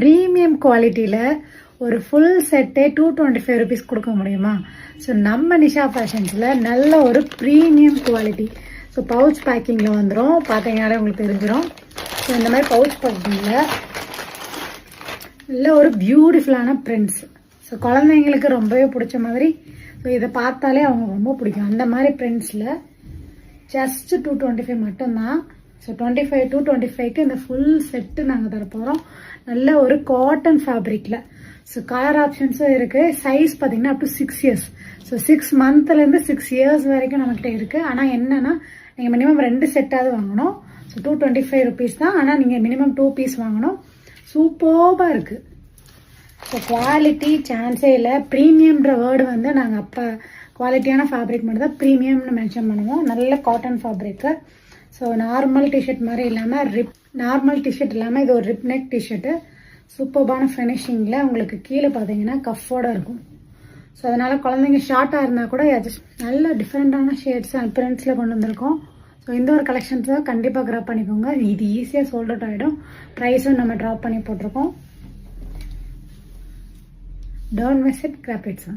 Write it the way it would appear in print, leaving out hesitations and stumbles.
Premium குவாலிட்டியில் ஒரு full செட்டே 225 rupees கொடுக்க முடியுமா? ஸோ நம்ம நிஷா ஃபேஷன்ஸில் நல்ல ஒரு ப்ரீமியம் குவாலிட்டி. ஸோ பவுச் பேக்கிங்கில் வந்துடும், பார்த்தீங்கன்னாலே உங்களுக்கு தெரிஞ்சிடும். ஸோ இந்த மாதிரி பவுச் பேக்கிங்கில் நல்ல ஒரு பியூட்டிஃபுல்லான பிரிண்ட்ஸ். ஸோ குழந்தைங்களுக்கு ரொம்பவே பிடிச்ச மாதிரி. ஸோ இதை பார்த்தாலே அவங்க ரொம்ப பிடிக்கும். அந்த மாதிரி பிரிண்ட்ஸில் ஜஸ்ட் 225 மட்டும்தான். ஸோ 225க்கு இந்த ஃபுல் செட்டு நாங்கள் தரப்போகிறோம். நல்ல ஒரு காட்டன் ஃபேப்ரிக்கில். ஸோ கலர் ஆப்ஷன்ஸும் இருக்குது. சைஸ் பார்த்தீங்கன்னா up to 6 years. So 6 monthலேருந்து 6 years வரைக்கும் நம்மகிட்ட இருக்குது. ஆனால் என்னென்னா நீங்கள் மினிமம் 2 செட்டாவது வாங்கணும். ஸோ 225 rupees தான். ஆனால் நீங்கள் மினிமம் 2 piece வாங்கணும். சூப்பர்பாக இருக்குது. ஸோ குவாலிட்டி சான்ஸே இல்லை. ப்ரீமியம்ன்ற வேர்டு வந்து நாங்கள் அப்போ குவாலிட்டியான ஃபேப்ரிக் மட்டும் தான் ப்ரீமியம்னு மென்ஷன் பண்ணுவோம். நல்ல cotton fabric. So normal T shirt மாதிரி இல்லாமல் நார்மல் டிஷர்ட் இல்லாமல் இது ஒரு ரிப் நெக் டிஷர்ட்டு. சூப்பர்பான ஃபினிஷிங்கில் உங்களுக்கு கீழே பார்த்தீங்கன்னா கஃபோடு இருக்கும். ஸோ அதனால் குழந்தைங்க ஷார்ட்டாக இருந்தால் கூட ஜஸ்ட் நல்ல டிஃப்ரெண்ட்டான ஷேட்ஸ் அண்ட் பிரிண்ட்ஸில் கொண்டு வந்திருக்கோம். ஸோ இந்த ஒரு கலெக்ஷன்ஸ் தான் கண்டிப்பாக கிராப் பண்ணிக்கோங்க. இது ஈஸியாக சோல்ட் அவுட் ஆகிடும். ப்ரைஸும் நம்ம ட்ராப் பண்ணி போட்டிருக்கோம். Don't miss it, grab it, sir.